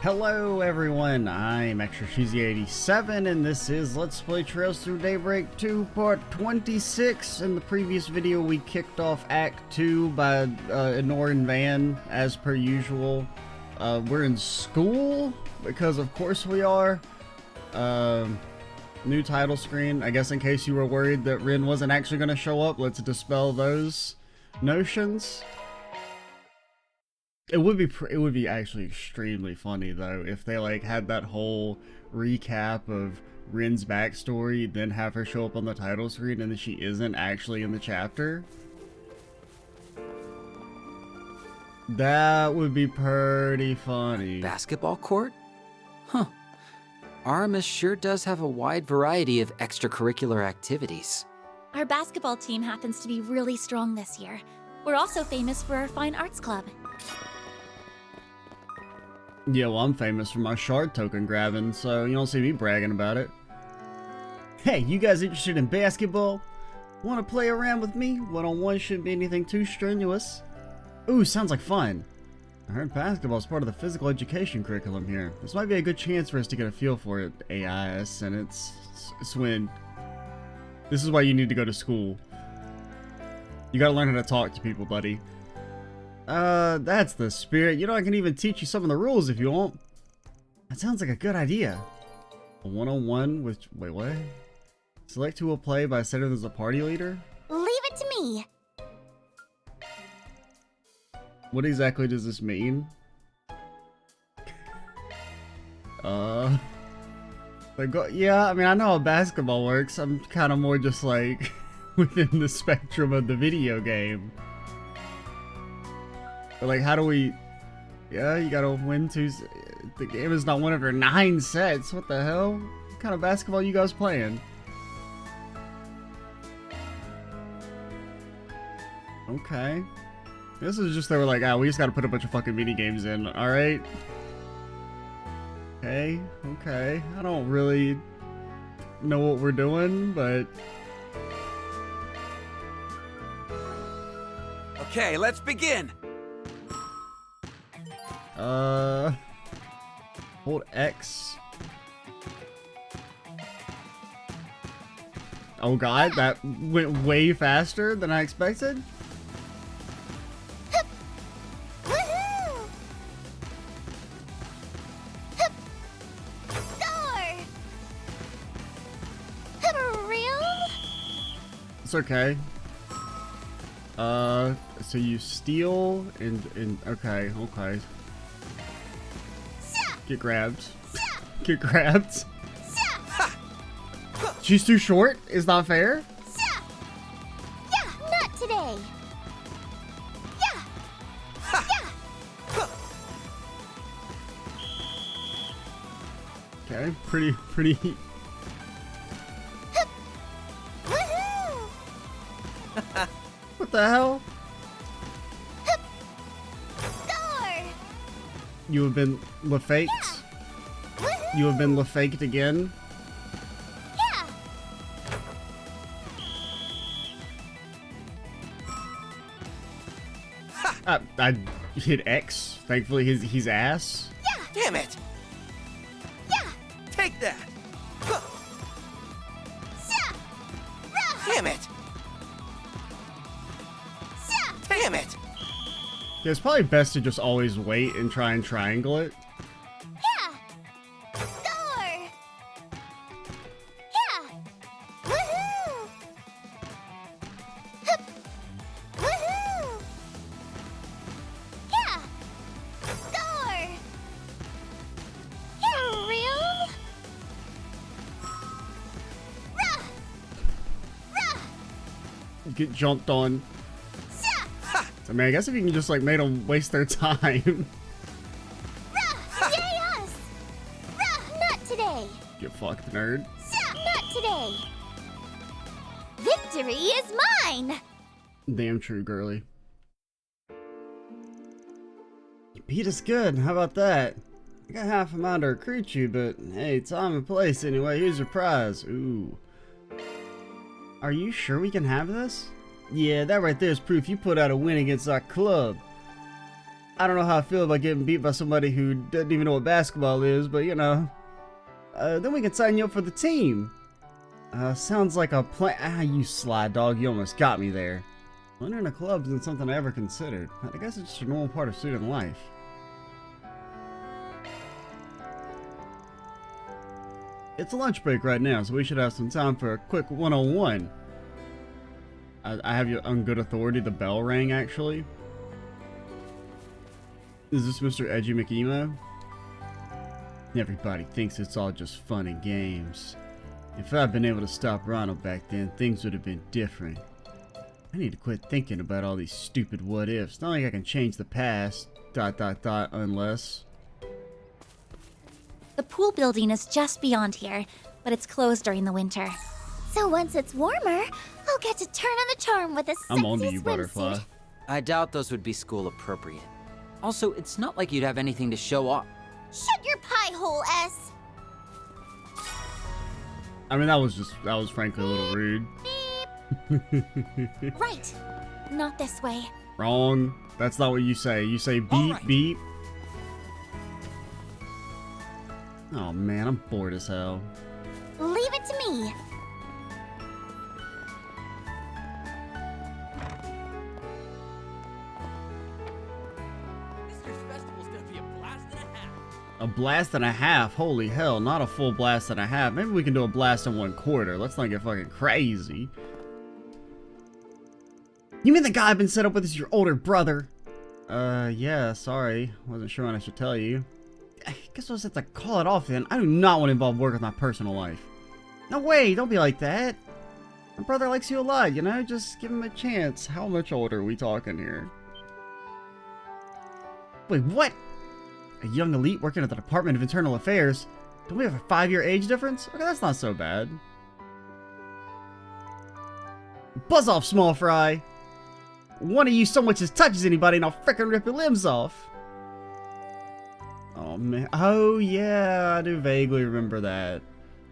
Hello everyone, I'm Extra Cheesy 87 and this is Let's Play Trails Through Daybreak 2 Part 26. In the previous video we kicked off Act 2 by ignoring Van as per usual. We're in school, because of course we are. New title screen. I guess in case you were worried that Rin wasn't actually going to show up, let's dispel those notions. It would be actually extremely funny though if they like had that whole recap of Rin's backstory, then have her show up on the title screen and then she isn't actually in the chapter. That would be pretty funny. Basketball court? Huh. Aramis sure does have a wide variety of extracurricular activities. Our basketball team happens to be really strong this year. We're also famous for our fine arts club. Yeah, well, I'm famous for my shard token grabbing, so you don't see me bragging about it. Hey, you guys interested in basketball? Want to play around with me? One-on-one shouldn't be anything too strenuous. Ooh, sounds like fun. I heard basketball is part of the physical education curriculum here. This might be a good chance for us to get a feel for it. AIS, and it's when. This is why you need to go to school. You gotta learn how to talk to people, buddy. That's the spirit. You know, I can even teach you some of the rules if you want. That sounds like a good idea. A one-on-one with... Wait, what? Select who will play by setting as a party leader? Leave it to me. What exactly does this mean? Yeah, I mean, I know how basketball works. I'm kind of more just like within the spectrum of the video game. But like, how do we... Yeah, you gotta win two... The game is not one of your 9 sets. What the hell? What kind of basketball you guys playing? Okay. This is just, they were like, ah, we just gotta put a bunch of fucking mini games in, alright? Okay, okay. I don't really know what we're doing, but... Okay, let's begin! Hold X. Oh god, that went way faster than I expected. Woohoo! Score! For real? It's okay. So you steal and okay. Get grabbed. Get grabbed. She's too short? Is not fair? Yeah, not today. Yeah. Okay, pretty. Woohoo! What the hell? Score! You have been faked. Woohoo! You have been faked again. Yeah. I hit X. Thankfully, he's ass. Yeah. Damn it! Yeah. Take that! Yeah. Damn it! Damn it! Yeah, it's probably best to just always wait and try and triangle it. Yeah. Score! Yeah. Woohoo! Woohoo! Yeah. Score! For real? Rah! Rah! Get jumped on. Sha! I mean, I guess if you can just like make them waste their time. Rah! Yay us! Rah! Not today! Get fucked, nerd. Sha! Not today! Victory is mine! Damn true, girly. You beat us good. How about that? I got half a mind to recruit you, but hey, time and place anyway. Here's your prize. Ooh. Are you sure we can have this? Yeah, that right there is proof you put out a win against our club. I don't know how I feel about getting beat by somebody who doesn't even know what basketball is, but you know. Then we can sign you up for the team. Sounds like a plan. Ah, you sly dog, you almost got me there. Entering a club isn't something I ever considered. I guess it's just a normal part of student life. It's a lunch break right now, so we should have some time for a quick one-on-one. I have you on good authority. The bell rang, actually. Is this Mr. Edgy McEmo? Everybody thinks it's all just fun and games. If I'd been able to stop Ronald back then, things would have been different. I need to quit thinking about all these stupid what-ifs. Not like I can change the past, ... unless... The pool building is just beyond here, but it's closed during the winter. So once it's warmer, I'll get to turn on the charm with a sexy I'm on to you, swimsuit. Butterfly. I doubt those would be school appropriate. Also, it's not like you'd have anything to show off. Shut your pie hole, S. I mean, that was frankly a little rude. Right. Not this way. Wrong. That's not what you say. You say beep, right. beep. Oh man, I'm bored as hell. Leave it to me. This year's festival's gonna be a blast and a half. A blast and a half? Holy hell, not a full blast and a half. Maybe we can do a blast in 1/4. Let's not get fucking crazy. You mean the guy I've been set up with is your older brother? Yeah, sorry. Wasn't sure when I should tell you. I guess I'll just have to call it off then. I do not want to involve work with my personal life. No way, don't be like that. My brother likes you a lot, you know? Just give him a chance. How much older are we talking here? Wait, what? A young elite working at the Department of Internal Affairs? Don't we have a 5-year age difference? Okay, that's not so bad. Buzz off, small fry! One of you so much as touches anybody and I'll frickin' rip your limbs off. Oh man, oh yeah, I do vaguely remember that.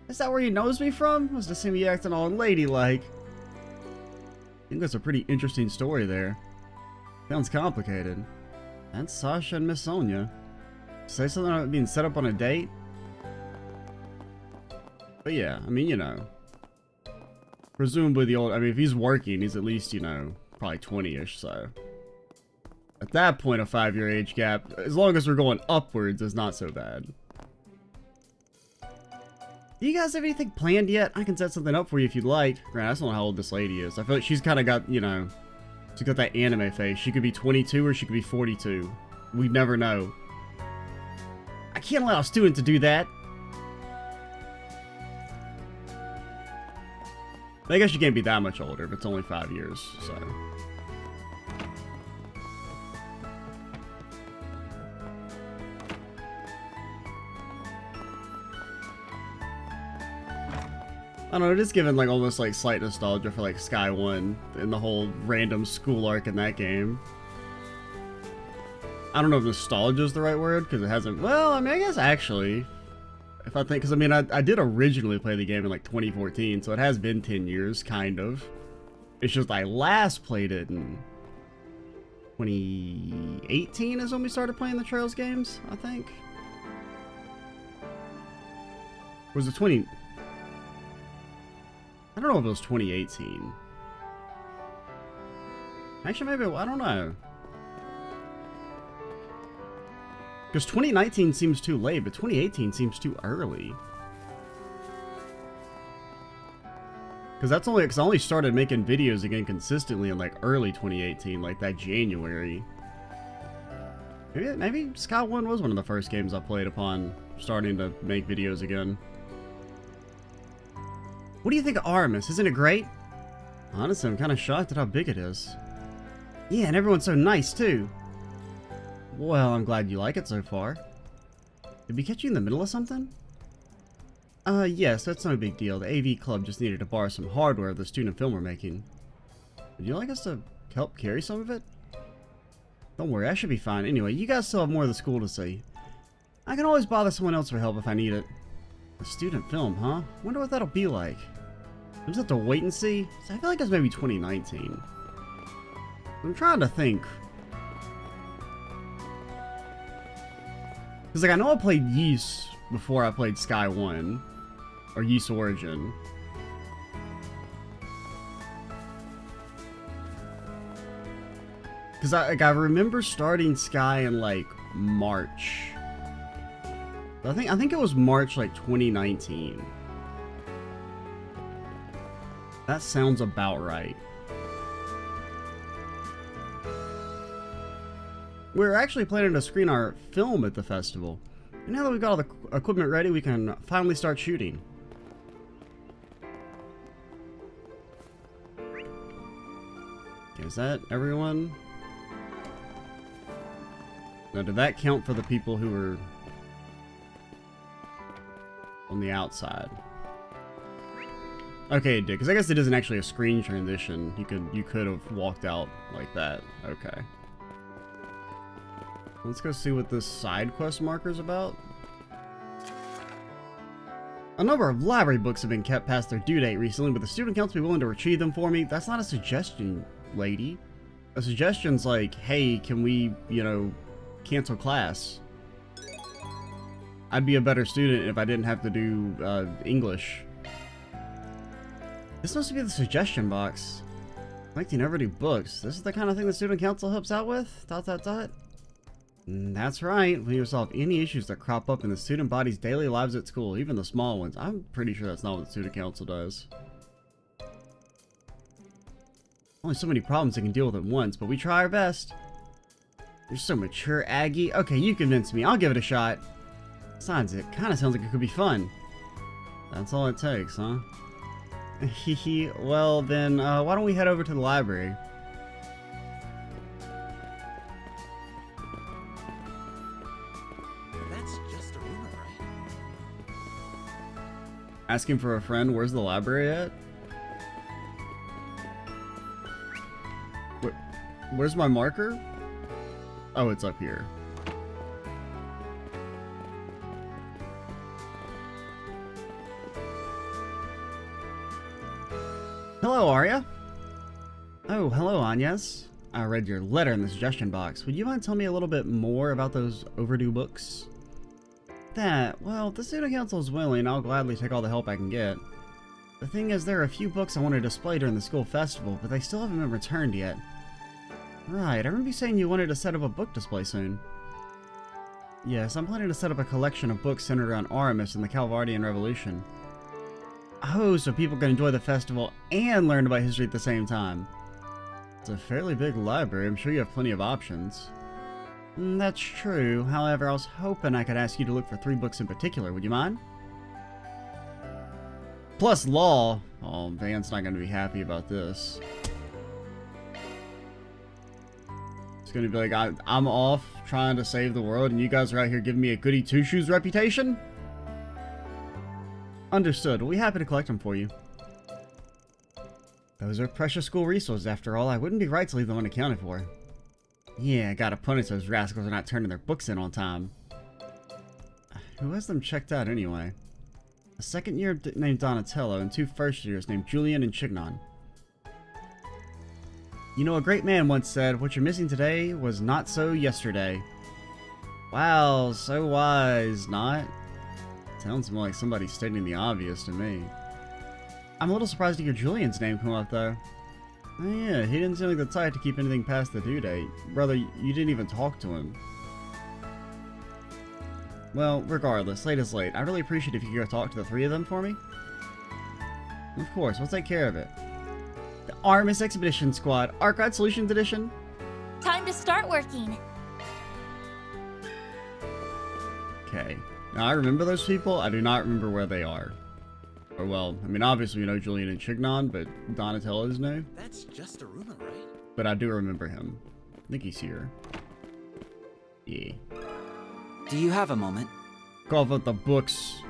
Is that where he knows me from? Was to see me acting all ladylike. I think that's a pretty interesting story there. Sounds complicated. That's Sasha and Miss Sonia. Say something about being set up on a date? But yeah, I mean, you know. Presumably I mean, if he's working, he's at least, you know, probably 20-ish, so. At that point, a 5-year age gap, as long as we're going upwards, is not so bad. Do you guys have anything planned yet? I can set something up for you if you'd like. Grant, I just don't know how old this lady is. I feel like she's kind of got, you know, she's got that anime face. She could be 22 or she could be 42. We'd never know. I can't allow a student to do that. I guess you can't be that much older if it's only 5 years, so. I don't know, it is giving like almost like slight nostalgia for like Sky 1 and the whole random school arc in that game. I don't know if nostalgia is the right word, because it hasn't, well, I mean, I guess actually, if I think, because I mean, I did originally play the game in like 2014, so it has been 10 years, kind of. It's just I last played it in 2018 is when we started playing the Trails games, I think. Was it 20... I don't know if it was 2018. Actually, maybe, I don't know. Because 2019 seems too late, but 2018 seems too early. Because that's only, because I only started making videos again consistently in like early 2018, like that January. Maybe Sky 1 was one of the first games I played upon starting to make videos again. What do you think of Aramis? Isn't it great? Honestly, I'm kind of shocked at how big it is. Yeah, and everyone's so nice, too. Well, I'm glad you like it so far. Did we catch you in the middle of something? Yes, that's no big deal. The AV Club just needed to borrow some hardware the student film we're making. Would you like us to help carry some of it? Don't worry, I should be fine. Anyway, you guys still have more of the school to see. I can always bother someone else for help if I need it. A student film, huh? Wonder what that'll be like. We'll just have to wait and see. I feel like it's maybe 2019. I'm trying to think. Because, like, I know I played Ys before I played Sky 1. Or Ys Origin. Because I remember starting Sky in, like, March. I think it was March, like, 2019. That sounds about right. We're actually planning to screen our film at the festival. And now that we've got all the equipment ready, we can finally start shooting. Okay, is that everyone? Now, did that count for the people who were on the outside? Okay, it did, because I guess it isn't actually a screen transition. You could have walked out like that. Okay. Let's go see what this side quest marker's about. A number of library books have been kept past their due date recently, but the student council be willing to retrieve them for me. That's not a suggestion, lady. A suggestion's like, hey, can we, you know, cancel class? I'd be a better student if I didn't have to do English. This must be the suggestion box. Collecting overdue books. This is the kind of thing the student council helps out with? ... That's right. We will solve any issues that crop up in the student body's daily lives at school, even the small ones. I'm pretty sure that's not what the student council does. Only so many problems they can deal with at once, but we try our best. You're so mature, Aggie. Okay, you convinced me. I'll give it a shot. Besides, it kind of sounds like it could be fun. That's all it takes, huh? Hehe. Well, then, why don't we head over to the library? Asking for a friend, where's the library at? Where's my marker? Oh, it's up here. Hello, Arya. Oh, hello, Agnes. I read your letter in the suggestion box. Would you mind telling me a little bit more about those overdue books? Well, if the student council is willing, I'll gladly take all the help I can get. The thing is, there are a few books I want to display during the school festival, but they still haven't been returned yet. Right, I remember you saying you wanted to set up a book display soon. Yes, I'm planning to set up a collection of books centered around Aramis and the Calvardian Revolution. Oh, so people can enjoy the festival and learn about history at the same time. It's a fairly big library, I'm sure you have plenty of options. That's true. However, I was hoping I could ask you to look for 3 books in particular. Would you mind? Plus law. Oh, Van's not going to be happy about this. It's going to be like, I'm off trying to save the world, and you guys are out here giving me a goody two-shoes reputation? Understood. We'll be happy to collect them for you. Those are precious school resources, after all. I wouldn't be right to leave them unaccounted for. Yeah, gotta punish those rascals for not turning their books in on time. Who has them checked out anyway? A second year named Donatello and 2 first years named Julian and Chignon. You know, a great man once said, what you're missing today was not so yesterday. Wow, so wise, not? Sounds more like somebody stating the obvious to me. I'm a little surprised to hear Julian's name come up though. Oh yeah, he didn't seem like the type to keep anything past the due date. Brother, you didn't even talk to him. Well, regardless, late is late. I'd really appreciate if you could go talk to the 3 of them for me. Of course, we'll take care of it. The Aramis Expedition Squad, Arcade Solutions Edition. Time to start working. Okay. Now, I remember those people. I do not remember where they are. Or, well, I mean, obviously we know Julian and Chignon, but Donatello is new. That's just a rumor, right? But I do remember him. I think he's here. Yeah. Do you have a moment? Cough up the books.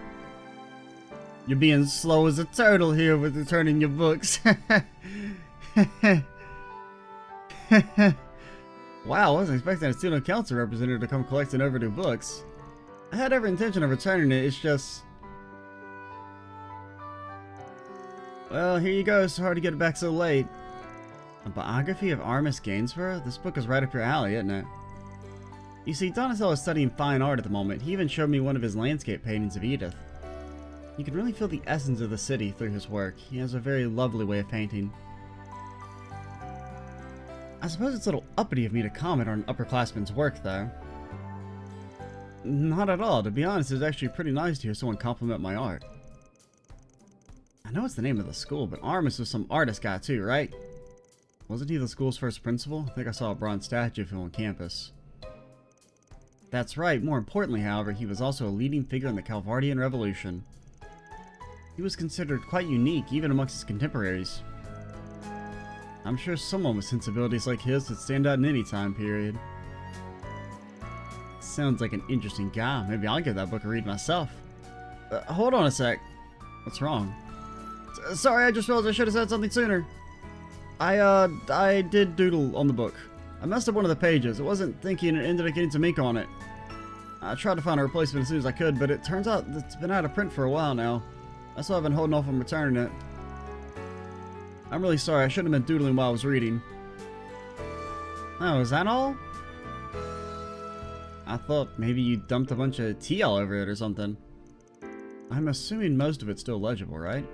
You're being slow as a turtle here with returning your books. Wow, I wasn't expecting a student council representative to come collecting overdue books. I had every intention of returning it, it's just... Well, here you go, so hard to get it back so late. A biography of Aramis Gainsborough? This book is right up your alley, isn't it? You see, Donatello is studying fine art at the moment. He even showed me one of his landscape paintings of Edith. You can really feel the essence of the city through his work. He has a very lovely way of painting. I suppose it's a little uppity of me to comment on an upperclassman's work, though. Not at all. To be honest, it's actually pretty nice to hear someone compliment my art. I know it's the name of the school, but Aramis was some artist guy too, right? Wasn't he the school's first principal? I think I saw a bronze statue of him on campus. That's right. More importantly, however, he was also a leading figure in the Calvardian Revolution. He was considered quite unique, even amongst his contemporaries. I'm sure someone with sensibilities like his would stand out in any time period. Sounds like an interesting guy. Maybe I'll give that book a read myself. Hold on a sec. What's wrong? Sorry, I just realized I should have said something sooner. I did doodle on the book. I messed up one of the pages. I wasn't thinking and ended up getting some ink on it. I tried to find a replacement as soon as I could, but it turns out it's been out of print for a while now. That's why I've been holding off on returning it. I'm really sorry. I shouldn't have been doodling while I was reading. Oh, is that all? I thought maybe you dumped a bunch of tea all over it or something. I'm assuming most of it's still legible, right?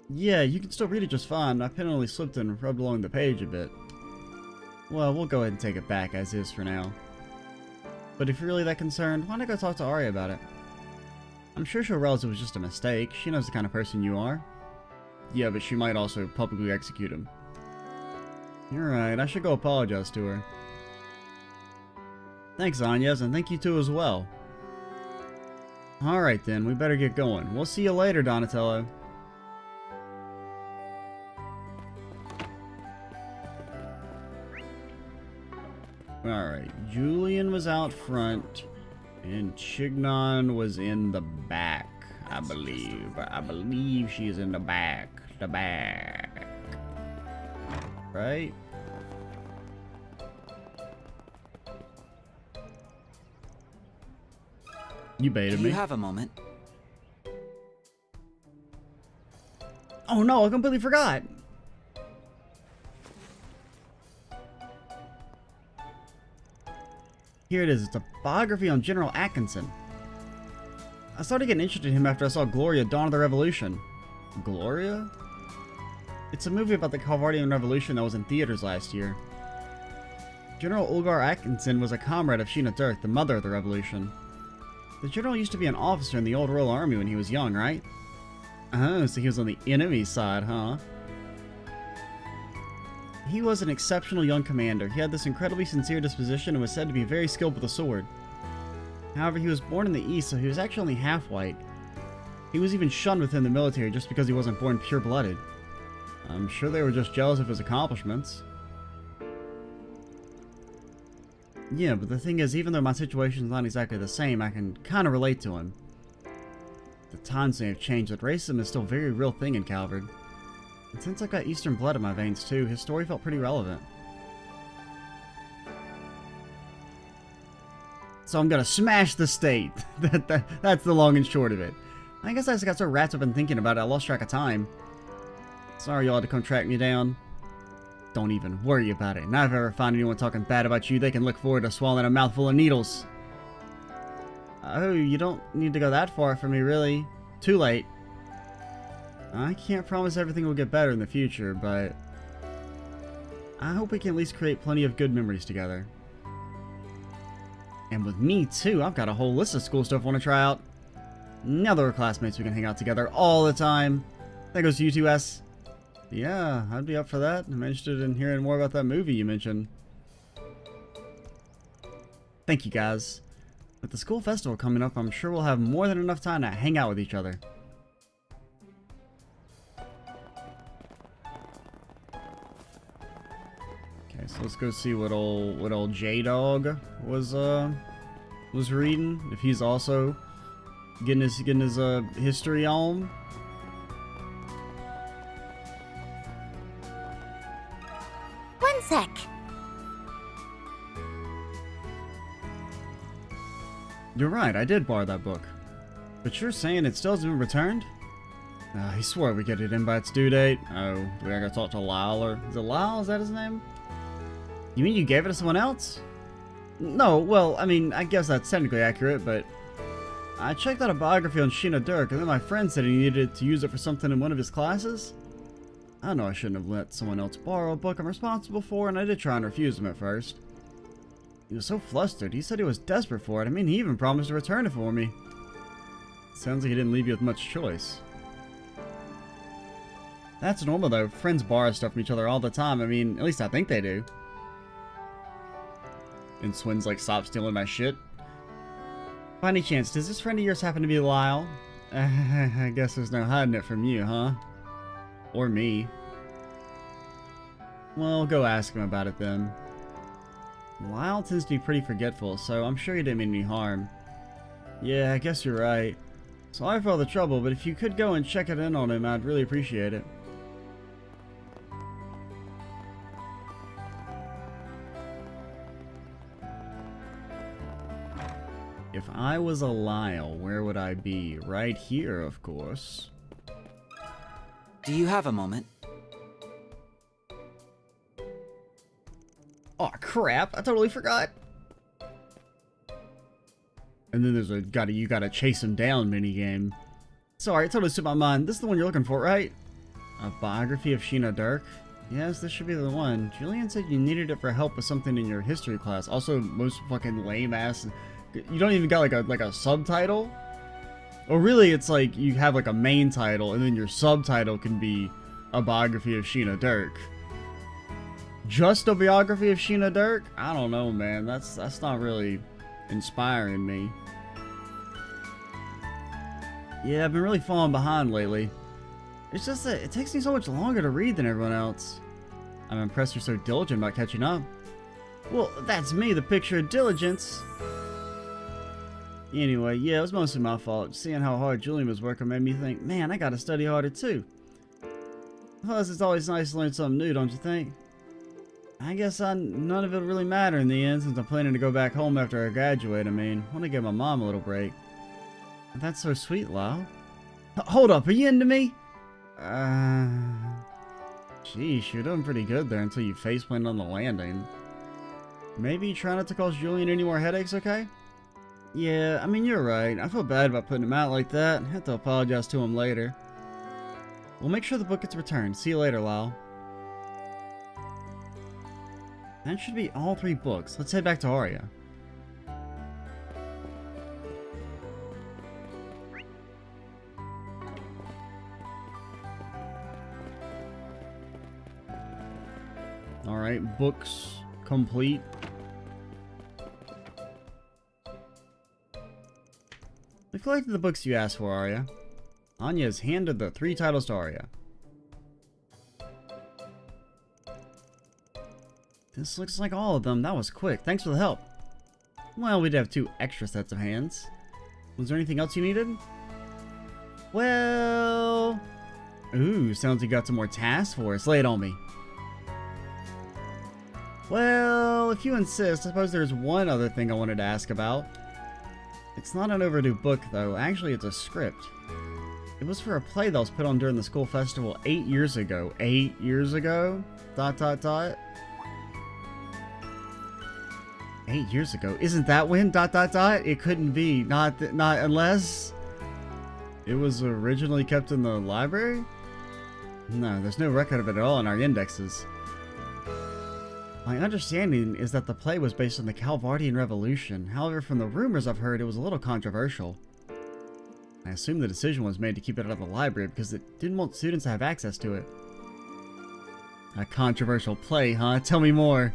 Yeah, you can still read it just fine. My pen only slipped and rubbed along the page a bit. Well, we'll go ahead and take it back as is for now. But if you're really that concerned, why not go talk to Aria about it? I'm sure she'll realize it was just a mistake. She knows the kind of person you are. Yeah, but she might also publicly execute him. You're right, I should go apologize to her. Thanks, Anyas, and thank you too as well. Alright then, we better get going. We'll see you later, Donatello. Alright, Julian was out front, and Chignon was in the back, I believe. I believe she is in the back. The back. Right? You baited Do me. you have a moment? Oh no, I completely forgot. Here it is. It's a biography on General Atkinson. I started getting interested in him after I saw Gloria: Dawn of the Revolution. Gloria? It's a movie about the Calvardian Revolution that was in theaters last year. General Ulgar Atkinson was a comrade of Sheena Dirth, the mother of the revolution. The general used to be an officer in the old Royal Army when he was young, right? Oh, so he was on the enemy side, huh? He was an exceptional young commander. He had this incredibly sincere disposition and was said to be very skilled with the sword. However, he was born in the East, so he was actually only half white. He was even shunned within the military just because he wasn't born pure-blooded. I'm sure they were just jealous of his accomplishments. Yeah, but the thing is, even though my situation's not exactly the same, I can kind of relate to him. The times may have changed, but racism is still a very real thing in Calvard. And since I've got Eastern blood in my veins too, his story felt pretty relevant. So I'm gonna smash the state. That's the long and short of it. I guess I just got so wrapped up in thinking about it, I lost track of time. Sorry y'all had to come track me down. Don't even worry about it. Now if I ever find anyone talking bad about you, they can look forward to swallowing a mouthful of needles. Oh, you don't need to go that far for me, really. Too late. I can't promise everything will get better in the future, but I hope we can at least create plenty of good memories together. And with me too, I've got a whole list of school stuff I want to try out. Now that we're classmates, we can hang out together all the time. That goes to you two, S. Yeah, I'd be up for that. I'm interested in hearing more about that movie you mentioned. Thank you, guys. With the school festival coming up, I'm sure we'll have more than enough time to hang out with each other. Okay, so let's go see what old J-Dog was reading. If he's also getting his history on. One sec. You're right, I did borrow that book. But you're saying it still hasn't been returned? He swore we'd get it in by its due date. Oh, we gotta talk to Lyle, or... Is it Lyle? Is that his name? You mean you gave it to someone else? No, well, I mean, I guess that's technically accurate, but I checked out a biography on Sheena Dirk, and then my friend said he needed to use it for something in one of his classes. I know I shouldn't have let someone else borrow a book I'm responsible for, and I did try and refuse him at first. He was so flustered, he said he was desperate for it. I mean, he even promised to return it for me. Sounds like he didn't leave you with much choice. That's normal though, friends borrow stuff from each other all the time. I mean, at least I think they do. And Swin's like, stop stealing my shit. By any chance, does this friend of yours happen to be Lyle? I guess there's no hiding it from you, huh? Or me. Well, go ask him about it then. Lyle tends to be pretty forgetful, so I'm sure he didn't mean any harm. Yeah, I guess you're right. Sorry for all the trouble, but if you could go and check it in on him, I'd really appreciate it. If I was a Lyle, where would I be? Right here, of course. Do you have a moment? Oh crap, I totally forgot. And then there's a you gotta chase him down minigame. Sorry, it totally slipped my mind. This is the one you're looking for, right? A biography of Sheena Dirk? Yes, this should be the one. Julian said you needed it for help with something in your history class. Also, most fucking lame ass. You don't even got like a subtitle? Or really, it's like you have like a main title, and then your subtitle can be a biography of Sheena Dirk. Just a biography of Sheena Dirk? I don't know, man. That's not really inspiring me. Yeah, I've been really falling behind lately. It's just that it takes me so much longer to read than everyone else. I'm impressed you're so diligent about catching up. Well, that's me, the picture of diligence. Anyway, yeah, it was mostly my fault. Seeing how hard Julian was working made me think, man, I gotta study harder too. Plus, it's always nice to learn something new, don't you think? I guess none of it really mattered in the end, since I'm planning to go back home after I graduate. I mean, I want to give my mom a little break. That's so sweet, Lyle. Hold up, are you into me? Geez, you're doing pretty good there until you faceplanted on the landing. Maybe try not to cause Julian any more headaches, okay? Yeah, I mean, you're right. I feel bad about putting him out like that. I have to apologize to him later. We'll make sure the book gets returned. See you later, Lyle. That should be all 3 books. Let's head back to Aria. Alright, books complete. We've collected the books you asked for, Aria. Anya has handed the 3 titles to Aria. This looks like all of them. That was quick. Thanks for the help. Well, we'd have 2 extra sets of hands. Was there anything else you needed? Well... Ooh, sounds like you got some more tasks for us. Lay it on me. Well, if you insist, I suppose there's one other thing I wanted to ask about. It's not an Overdue book, though. Actually, it's a script. It was for a play that was put on during the school festival 8 years ago. 8 years ago? ... 8 years ago? Isn't that when ... It couldn't be. Not unless... It was originally kept in the library? No, there's no record of it at all in our indexes. My understanding is that the play was based on the Calvardian Revolution. However, from the rumors I've heard, it was a little controversial. I assume the decision was made to keep it out of the library because it didn't want students to have access to it. A controversial play, huh? Tell me more.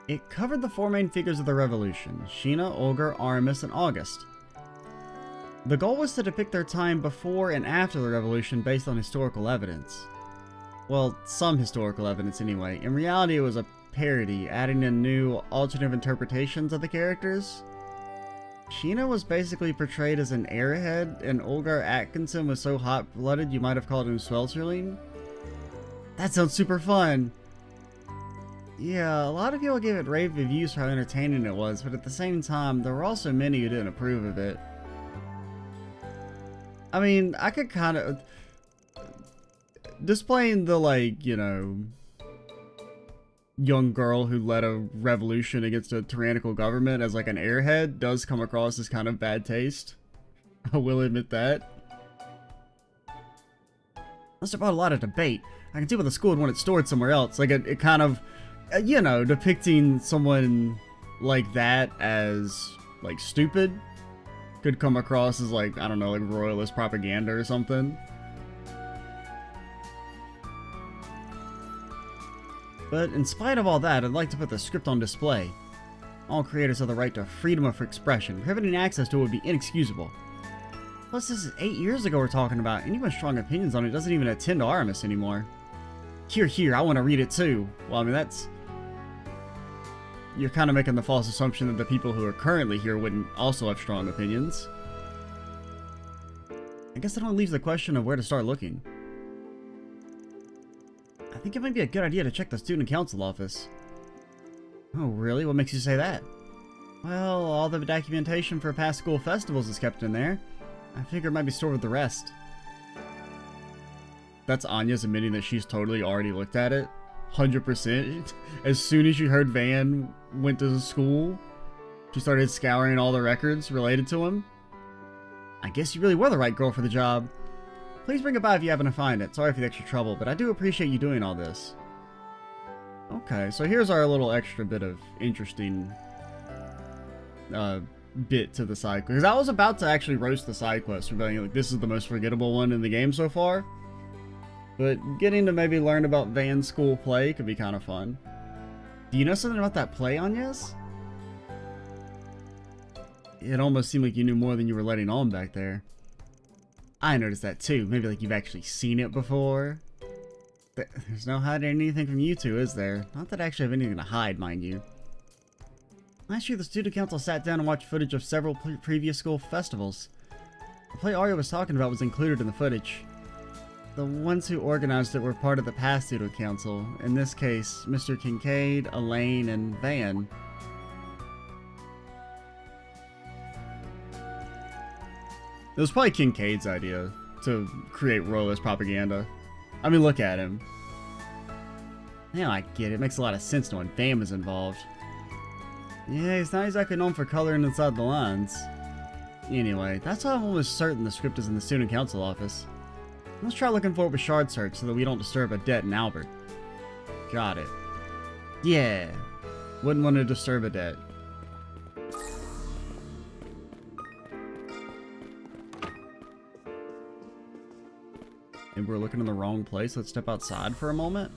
It covered the 4 main figures of the revolution: Sheena, Olga, Aramis, and August. The goal was to depict their time before and after the revolution based on historical evidence. Well, some historical evidence anyway. In reality, it was a parody, adding in new, alternative interpretations of the characters. Sheena was basically portrayed as an airhead, and Olgar Atkinson was so hot-blooded you might have called him Swelterling. That sounds super fun! Yeah, a lot of people gave it rave reviews for how entertaining it was, but at the same time, there were also many who didn't approve of it. I mean, I could kind of... Displaying the, like, you know, young girl who led a revolution against a tyrannical government as like an airhead does come across as kind of bad taste. I will admit that. Must have brought a lot of debate. I can see why the school would want it stored somewhere else. Like it kind of, you know, depicting someone like that as like stupid could come across as like, I don't know, like royalist propaganda or something. But in spite of all that, I'd like to put the script on display. All creators have the right to freedom of expression. Prohibiting access to it would be inexcusable. Plus, this is 8 years ago we're talking about. Anyone with strong opinions on it doesn't even attend Aramis anymore. Here, I want to read it too. Well, I mean, that's... You're kind of making the false assumption that the people who are currently here wouldn't also have strong opinions. I guess that only leaves the question of where to start looking. I think it might be a good idea to check the student council office. Oh, really? What makes you say that? Well, all the documentation for past school festivals is kept in there. I figure it might be stored with the rest. That's Anya's admitting that she's totally already looked at it. 100%. As soon as she heard Van went to school, she started scouring all the records related to him. I guess you really were the right girl for the job. Please bring it by if you happen to find it. Sorry for the extra trouble, but I do appreciate you doing all this. Okay, so here's our little extra bit of interesting bit to the side quest. Because I was about to actually roast the side quest for being like, this is the most forgettable one in the game so far. But getting to maybe learn about Van's school play could be kind of fun. Do you know something about that play, Agnes? It almost seemed like you knew more than you were letting on back there. I noticed that too. Maybe like you've actually seen it before. There's no hiding anything from you two, is there? Not that I actually have anything to hide, mind you. Last year, the student council sat down and watched footage of several previous school festivals. The play Arya was talking about was included in the footage. The ones who organized it were part of the past student council. In this case, Mr. Kincaid, Elaine, and Van. It was probably Kincaid's idea to create royalist propaganda. I mean, look at him. Yeah, I get it. It makes a lot of sense knowing Van was involved. Yeah, he's not exactly known for coloring inside the lines. Anyway, that's why I'm almost certain the script is in the student council office. Let's try looking for it with shard search so that we don't disturb Adet and Albert. Got it. Yeah. Wouldn't want to disturb Adet. Maybe we're looking in the wrong place. Let's step outside for a moment.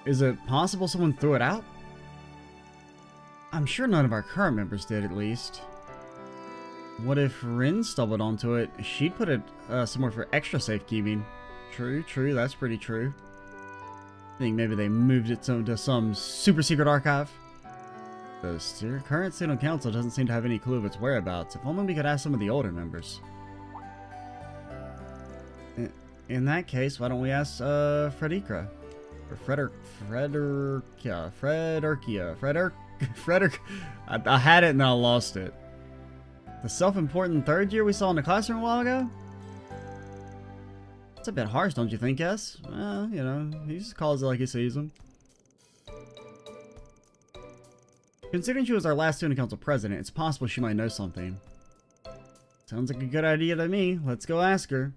Is it possible someone threw it out? I'm sure none of our current members did, at least. What if Rin stumbled onto it? She'd put it somewhere for extra safekeeping. True, that's pretty true. I think maybe they moved it to some super secret archive. The current student council doesn't seem to have any clue of its whereabouts. If only we could ask some of the older members. In that case, why don't we ask Frederica? Or Frederica. I had it and then I lost it. The self-important third year we saw in the classroom a while ago? It's a bit harsh, don't you think, yes? Well, you know, he just calls it like he sees them. Considering she was our last student council president, it's possible she might know something. Sounds like a good idea to me. Let's go ask her.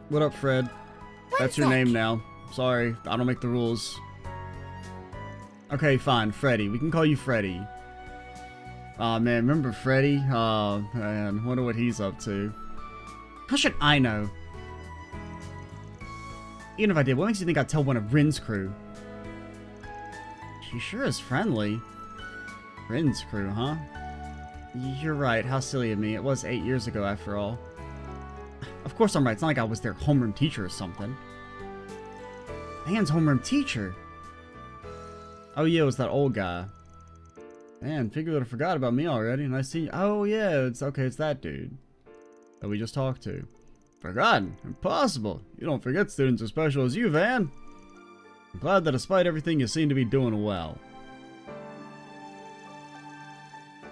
What up, Fred? That's your name now. Sorry, I don't make the rules. Okay, fine, Freddy. We can call you Freddy. Aw, man, remember Freddy? Aw, man, wonder what he's up to. How should I know? Even if I did, what makes you think I'd tell one of Rin's crew? She sure is friendly. Rin's crew, huh? You're right, how silly of me. It was 8 years ago, after all. Of course I'm right, it's not like I was their homeroom teacher or something. Man's homeroom teacher? Oh yeah, it was that old guy. Man, figure would have forgot about me already, and I see. Oh yeah, it's okay, it's that dude that we just talked to. Forgotten? Impossible. You don't forget students as special as you, Van. I'm glad that despite everything, you seem to be doing well.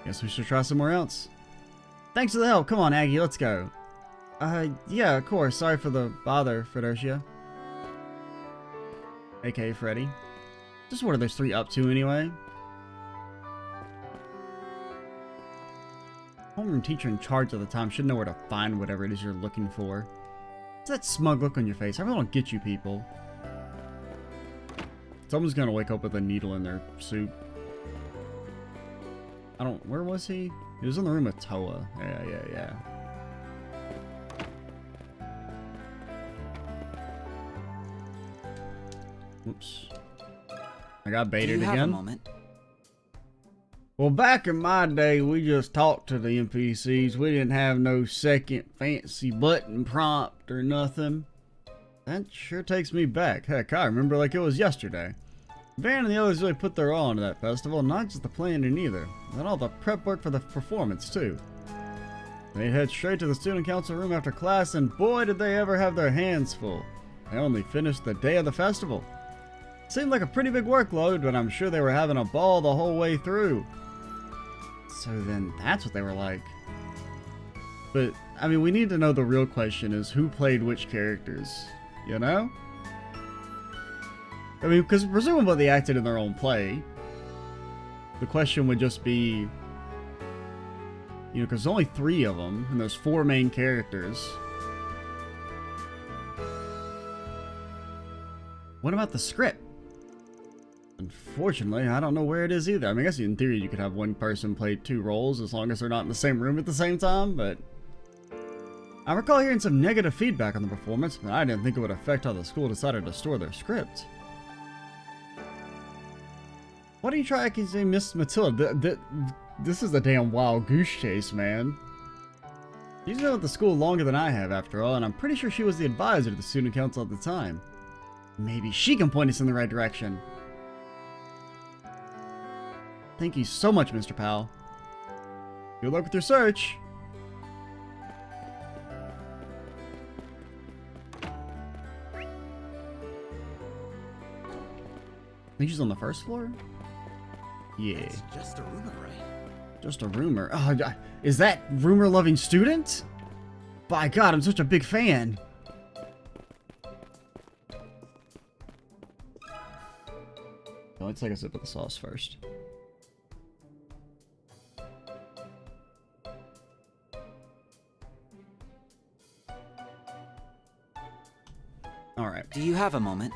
Guess we should try somewhere else. Thanks for the help. Come on, Aggie, let's go. Yeah, of course. Sorry for the bother, Fedocia. AKA Freddy. Just what are those three up to anyway? Homeroom teacher in charge at the time should know where to find whatever it is you're looking for. What's that smug look on your face? I really don't get you people. Someone's gonna wake up with a needle in their soup. Where was he? He was in the room with Toa. Yeah. Oops. I got baited Do you have a again. moment? Well, back in my day, we just talked to the NPCs. We didn't have no second fancy button prompt or nothing. That sure takes me back. Heck, I remember like it was yesterday. Van and the others really put their all into that festival, not just the planning either, but all the prep work for the performance too. They head straight to the student council room after class, and boy did they ever have their hands full. They only finished the day of the festival. Seemed like a pretty big workload, but I'm sure they were having a ball the whole way through. So then that's what they were like. But, I mean, we need to know the real question is who played which characters, you know? I mean, because presumably they acted in their own play. The question would just be, you know, because there's only 3 of them, and there's 4 main characters. What about the script? Unfortunately, I don't know where it is either. I mean, I guess in theory you could have one person play 2 roles as long as they're not in the same room at the same time, but... I recall hearing some negative feedback on the performance, but I didn't think it would affect how the school decided to store their script. Why don't you try accusing Miss Matilda? This is a damn wild goose chase, man. She's been with the school longer than I have, after all, and I'm pretty sure she was the advisor to the student council at the time. Maybe she can point us in the right direction. Thank you so much, Mr. Powell. Good luck with your search. I think she's on the first floor? Yeah. It's just a rumor, right? Just a rumor. Oh, is that rumor-loving student? By God, I'm such a big fan. Oh, let's take a sip of the sauce first. Alright. Do you have a moment?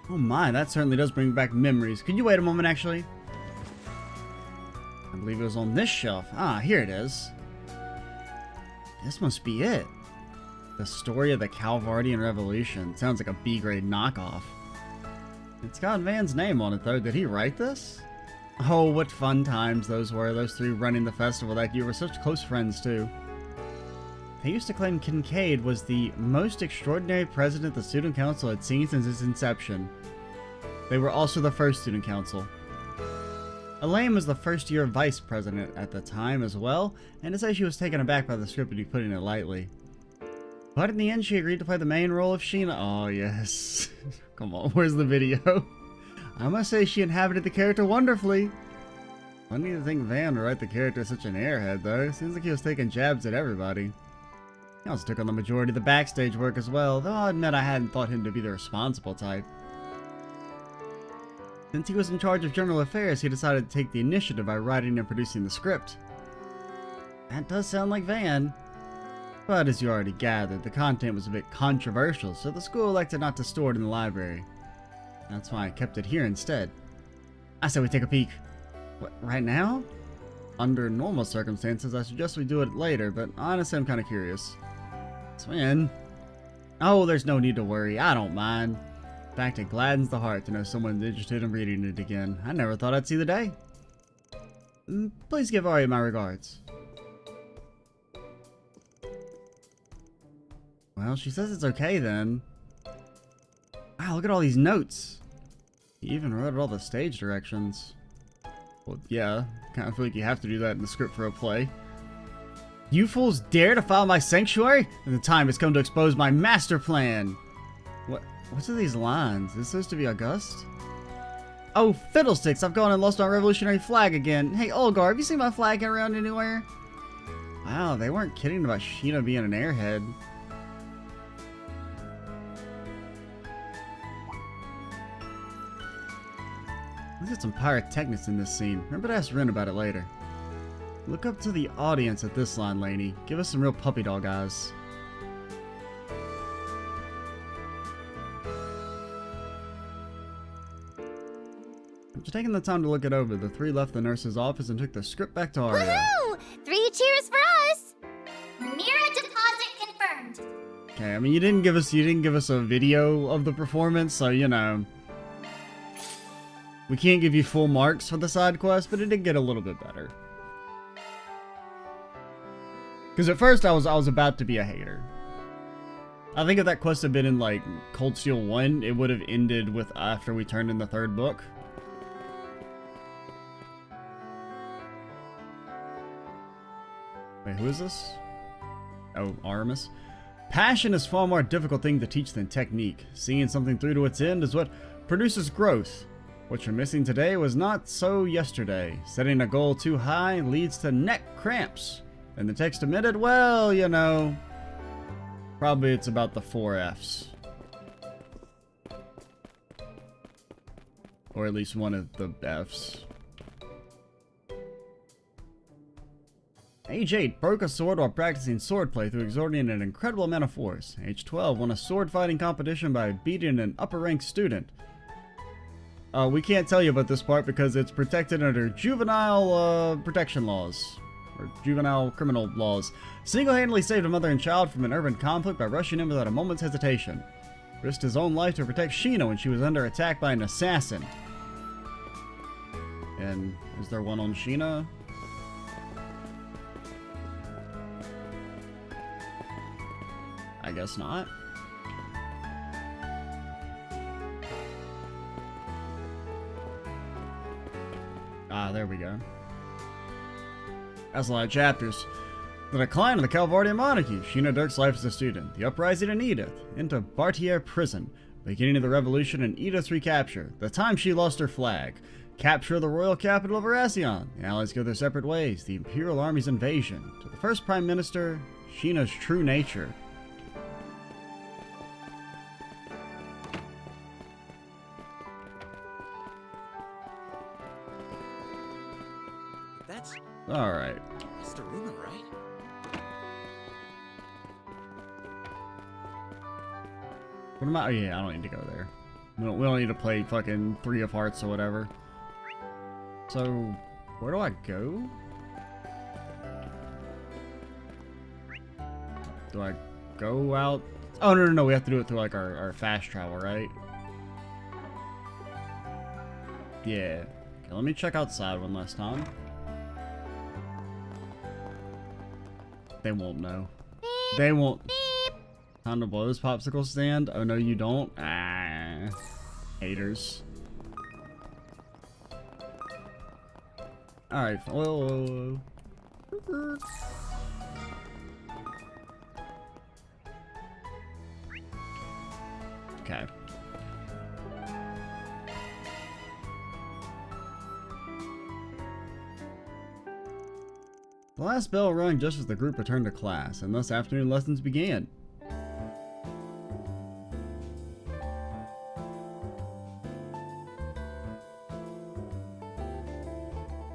Oh my, that certainly does bring back memories. Could you wait a moment, actually? I believe it was on this shelf. Ah, here it is. This must be it. The story of the Calvardian Revolution. Sounds like a B-grade knockoff. It's got Van's name on it, though. Did he write this? Oh, what fun times those were. Those 3 running the festival that year were such close friends, too. They used to claim Kincaid was the most extraordinary president the student council had seen since its inception. They were also the first student council. Elaine was the first-year vice president at the time as well, and to say she was taken aback by the script would be putting it lightly. But in the end, she agreed to play the main role of Sheena. Oh, yes. Come on, where's the video? I must say she inhabited the character wonderfully. Funny to think Van would write the character as such an airhead, though. Seems like he was taking jabs at everybody. He also took on the majority of the backstage work as well, though I'll admit I hadn't thought him to be the responsible type. Since he was in charge of general affairs, he decided to take the initiative by writing and producing the script. That does sound like Van. But as you already gathered, the content was a bit controversial, so the school elected not to store it in the library. That's why I kept it here instead. I said we take a peek. What, right now? Under normal circumstances, I suggest we do it later, but honestly I'm kind of curious. Swin. Oh, there's no need to worry. I don't mind. In fact, it gladdens the heart to know someone's interested in reading it again. I never thought I'd see the day. Please give Ari my regards. Well, she says it's okay then. Wow, look at all these notes. He even wrote all the stage directions. Well, yeah, kind of feel like you have to do that in the script for a play. You fools dare to foul my sanctuary? And the time has come to expose my master plan. What's with these lines? Is this supposed to be August? Oh, fiddlesticks, I've gone and lost my revolutionary flag again. Hey, Olgar, have you seen my flag around anywhere? Wow, they weren't kidding about Sheena being an airhead. Let's get some pyrotechnics in this scene. Remember to ask Rin about it later. Look up to the audience at this line, Lainey. Give us some real puppy dog eyes. After taking the time to look it over, the three left the nurse's office and took the script back to Aria. Woohoo! 3 cheers for us! Mira deposit confirmed. Okay, I mean you didn't give us a video of the performance, so you know. We can't give you full marks for the side quest, but it did get a little bit better. Because at first I was about to be a hater. I think if that quest had been in like Cold Steel 1, it would have ended with after we turned in the 3rd book. Wait, who is this? Oh, Aramis. Passion is a far more difficult thing to teach than technique. Seeing something through to its end is what produces growth. What you're missing today was not so yesterday. Setting a goal too high leads to neck cramps. And the text admitted, well, you know, probably it's about the 4 Fs. Or at least one of the Fs. Age 8 broke a sword while practicing swordplay through exerting an incredible amount of force. Age 12 won a sword fighting competition by beating an upper ranked student. We can't tell you about this part because it's protected under juvenile protection laws. Or juvenile criminal laws. Single-handedly saved a mother and child from an urban conflict by rushing in without a moment's hesitation. Risked his own life to protect Sheena when she was under attack by an assassin. And is there one on Sheena? I guess not. Ah, there we go. That's a lot of chapters. The decline of the Calvardian monarchy, Sheena Dirk's life as a student, the uprising in Edith, into Bartier prison, beginning of the revolution and Edith's recapture, the time she lost her flag, capture of the royal capital of Erasion, the allies go their separate ways, the imperial army's invasion, to the first prime minister, Sheena's true nature. That's Alright. the rumor, right? What am I? Oh, yeah, I don't need to go there. We don't need to play fucking 3 of Hearts or whatever. So, where do I go? Do I go out? Oh, no, we have to do it through like our fast travel, right? Yeah. Okay, let me check outside one last time. They won't know. They won't. Time to blow this popsicle stand? Oh, no, you don't? Ah. Haters. Alright. Whoa. Okay. The last bell rang just as the group returned to class, and thus afternoon lessons began.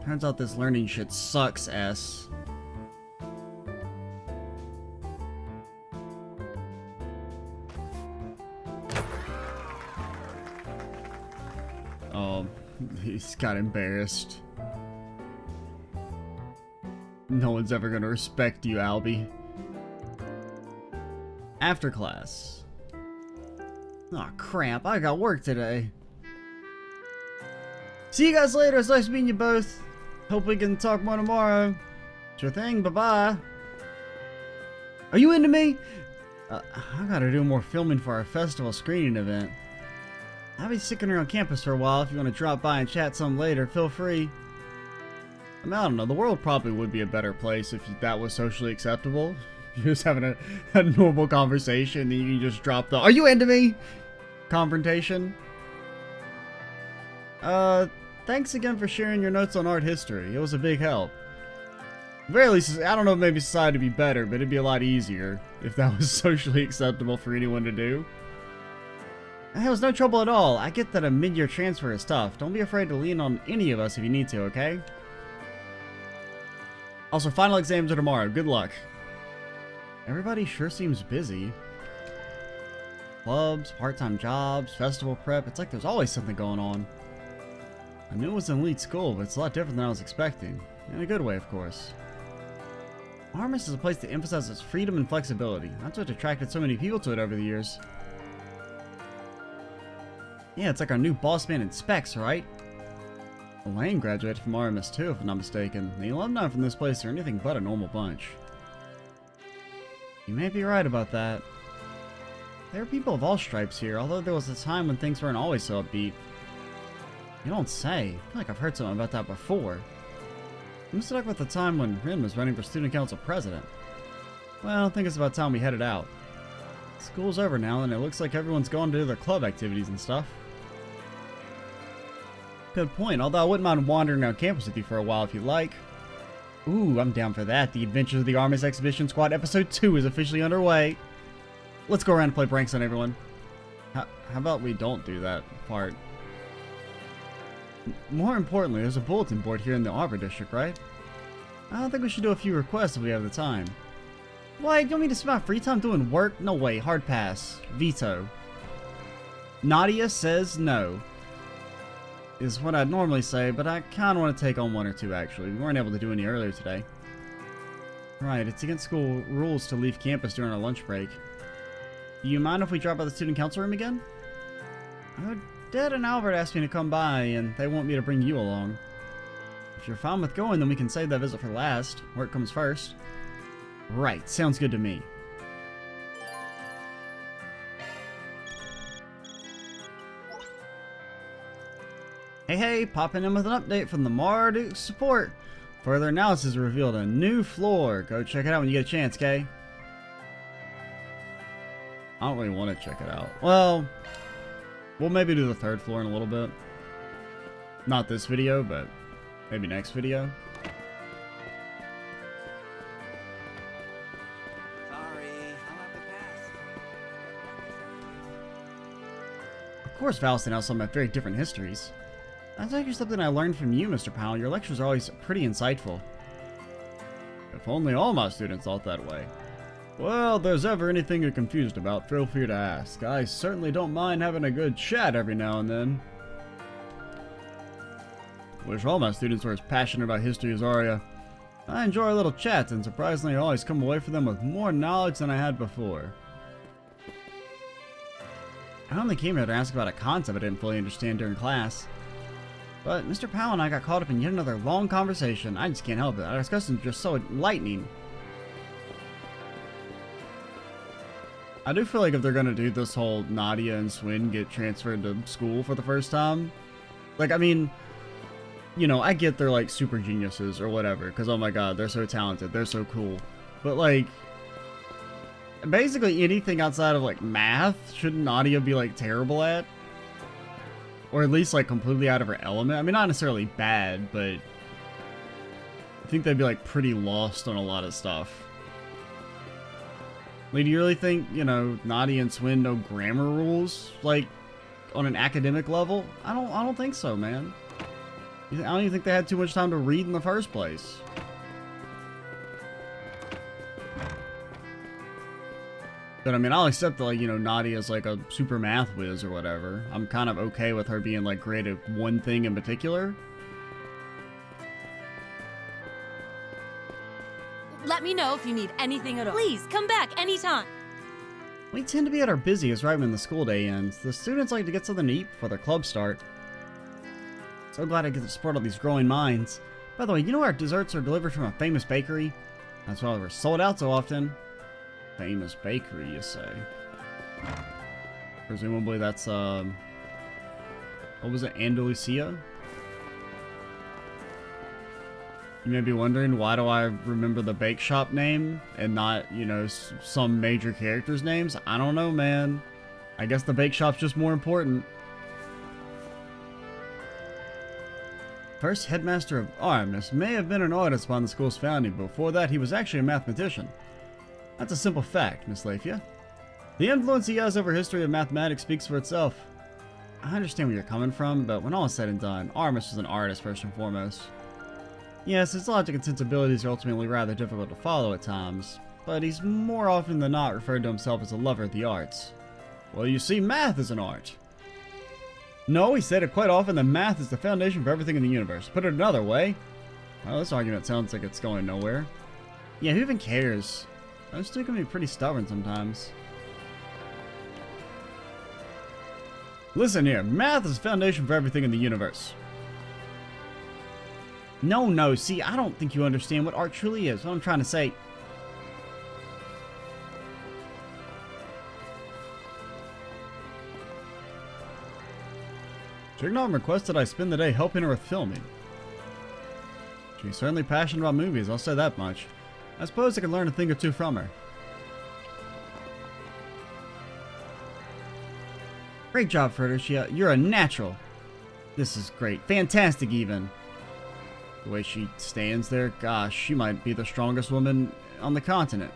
Turns out this learning shit sucks, S. Oh, he's got embarrassed. No one's ever gonna respect you, Albie. After class. Aw, crap, I got work today. See you guys later, it's nice meeting you both. Hope we can talk more tomorrow. Sure thing, bye-bye. Are you into me? I gotta do more filming for our festival screening event. I'll be sticking around campus for a while. If you want to drop by and chat some later, feel free. I mean, I don't know, the world probably would be a better place if that was socially acceptable. You're just having a normal conversation, and you can just drop the "Are you into me?" confrontation. Thanks again for sharing your notes on art history. It was a big help. At the very least, I don't know if maybe society would be better, but it'd be a lot easier if that was socially acceptable for anyone to do. It was no trouble at all. I get that a mid-year transfer is tough. Don't be afraid to lean on any of us if you need to, okay? Also, final exams are tomorrow. Good luck. Everybody sure seems busy. Clubs, part-time jobs, festival prep. It's like there's always something going on. I knew it was an elite school, but it's a lot different than I was expecting. In a good way, of course. Aramis is a place that emphasizes freedom and flexibility. That's what attracted so many people to it over the years. Yeah, it's like our new boss man in specs, right? Elaine graduated from Aramis too, if I'm not mistaken. The alumni from this place are anything but a normal bunch. You may be right about that. There are people of all stripes here, although there was a time when things weren't always so upbeat. You don't say. I feel like I've heard something about that before. I'm stuck with the time when Rin was running for student council president. Well, I think it's about time we headed out. School's over now, and it looks like everyone's gone to their club activities and stuff. Good point, although I wouldn't mind wandering around campus with you for a while if you'd like. Ooh, I'm down for that. The Adventures of the Aramis Exhibition Squad Episode 2 is officially underway. Let's go around and play pranks on everyone. How about we don't do that part? More importantly, there's a bulletin board here in the Arbor District, right? I don't think we should do a few requests if we have the time. Why, you want me to spend my free time doing work? No way, hard pass. Veto. Nadia says no. Is what I'd normally say, but I kinda want to take on one or two actually. We weren't able to do any earlier today. Right, it's against school rules to leave campus during our lunch break. Do you mind if we drop by the student council room again? Dad and Albert asked me to come by, and they want me to bring you along. If you're fine with going, then we can save that visit for last. Work comes first. Right, sounds good to me. Hey, popping in with an update from the Marduk support. Further analysis revealed a new floor. Go check it out when you get a chance, Kay. I don't really want to check it out. Well, we'll maybe do the third floor in a little bit. Not this video, but maybe next video. Sorry, I'll have to pass. Of course, Valus and I have some very different histories. That's actually something I learned from you, Mr. Powell. Your lectures are always pretty insightful. If only all my students thought that way. Well, if there's ever anything you're confused about, feel free to ask. I certainly don't mind having a good chat every now and then. Wish all my students were as passionate about history as Arya. I enjoy our little chats, and surprisingly I always come away from them with more knowledge than I had before. I only came here to ask about a concept I didn't fully understand during class. But Mr. Powell and I got caught up in yet another long conversation. I just can't help it. Our discussions are just so enlightening. I do feel like if they're gonna do this whole Nadia and Swin get transferred to school for the first time, like, I mean, you know, I get they're like super geniuses or whatever, because oh my god, they're so talented, they're so cool. But like, basically anything outside of like math, shouldn't Nadia be like terrible at? Or at least like completely out of her element? I mean, not necessarily bad, but I think they'd be like pretty lost on a lot of stuff. Like, do you really think, you know, Nadia and Swin know grammar rules, like, on an academic level? I don't think so, man. I don't even think they had too much time to read in the first place. But I mean, I'll accept that, like, you know, Nadia's like a super math whiz or whatever. I'm kind of okay with her being like great at one thing in particular. Let me know if you need anything at all. Please, come back anytime. We tend to be at our busiest right when the school day ends. The students like to get something to eat before their clubs start. So glad I get to support all these growing minds. By the way, you know our desserts are delivered from a famous bakery? That's why we're sold out so often. Famous bakery, you say? Presumably that's, what was it, Andalusia? You may be wondering, why do I remember the bake shop name and not, you know, some major characters' names? I don't know, man. I guess the bake shop's just more important. First headmaster of Aramis may have been an artist upon the school's founding, but before that he was actually a mathematician. That's a simple fact, Miss Lafia. The influence he has over history of mathematics speaks for itself. I understand where you're coming from, but when all is said and done, Aramis was an artist first and foremost. Yes, his logic and sensibilities are ultimately rather difficult to follow at times, but he's more often than not referred to himself as a lover of the arts. Well, you see, math is an art. No, he said it quite often that math is the foundation for everything in the universe. Put it another way, well, this argument sounds like it's going nowhere. Yeah, who even cares? Those two can be pretty stubborn sometimes. Listen here, math is the foundation for everything in the universe. No, see, I don't think you understand what art truly is. What I'm trying to say. Chignon requested I spend the day helping her with filming. She's certainly passionate about movies, I'll say that much. I suppose I could learn a thing or two from her. Great job, Ferdicia. You're a natural. This is great. Fantastic, even. The way she stands there, gosh, she might be the strongest woman on the continent.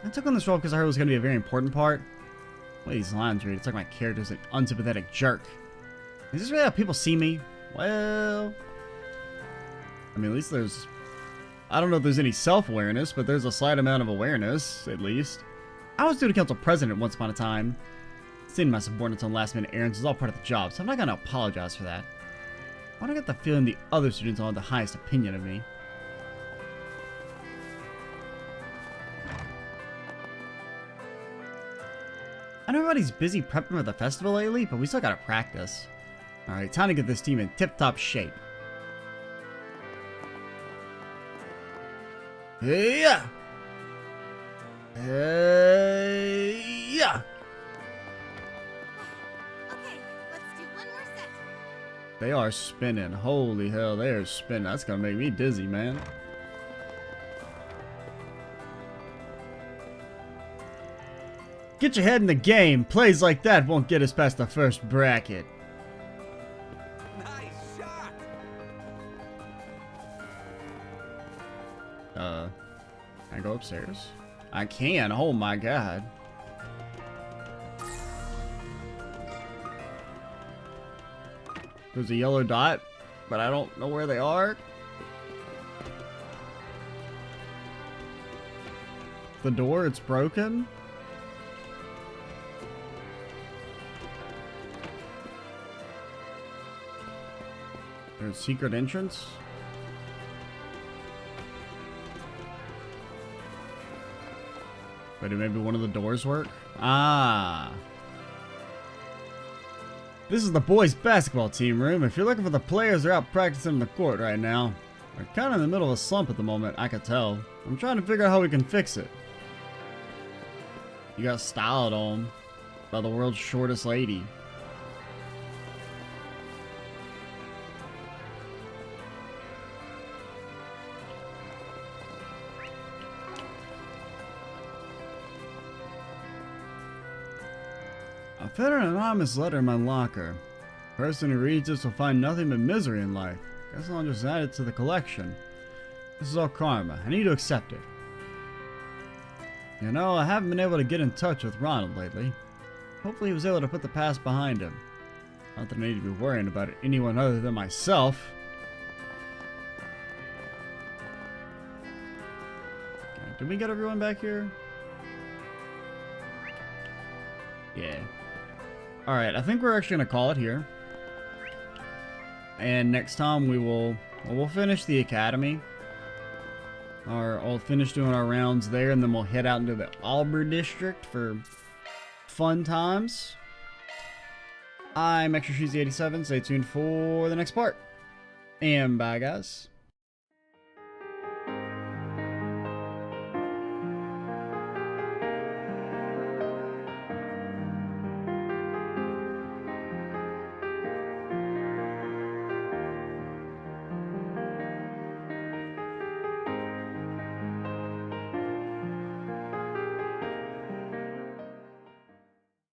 I took on this role because I heard it was going to be a very important part. The way these lines read, it's like my character's an unsympathetic jerk. Is this really how people see me? Well, I mean, at least there's... I don't know if there's any self-awareness, but there's a slight amount of awareness, at least. I was student council president once upon a time. Seeing my subordinates on last-minute errands is all part of the job, so I'm not going to apologize for that. Why do I get the feeling the other students all have the highest opinion of me? I know everybody's busy prepping for the festival lately, but we still gotta practice. Alright, time to get this team in tip-top shape. Yeah. Yeah. Okay, let's do one more set. They are spinning. Holy hell, they are spinning. That's gonna make me dizzy, man. Get your head in the game. Plays like that won't get us past the first bracket. Nice shot. Can I go upstairs? I can. Oh my god. There's a yellow dot, but I don't know where they are. The door, it's broken. There's a secret entrance. Wait, did maybe one of the doors work? Ah. This is the boys' basketball team room. If you're looking for the players, they're out practicing on the court right now. They're kind of in the middle of a slump at the moment, I could tell. I'm trying to figure out how we can fix it. You got styled on by the world's shortest lady. I found an anonymous letter in my locker. The person who reads this will find nothing but misery in life. Guess I'll just add it to the collection. This is all karma. I need to accept it. You know, I haven't been able to get in touch with Ronald lately. Hopefully he was able to put the past behind him. Not that I need to be worrying about anyone other than myself. Okay, did we get everyone back here? Yeah. Alright, I think we're actually going to call it here. And next time we'll finish the academy. Or I'll finish doing our rounds there, and then we'll head out into the Auburn district for fun times. I'm Extra Cheesy 87. Stay tuned for the next part. And bye, guys.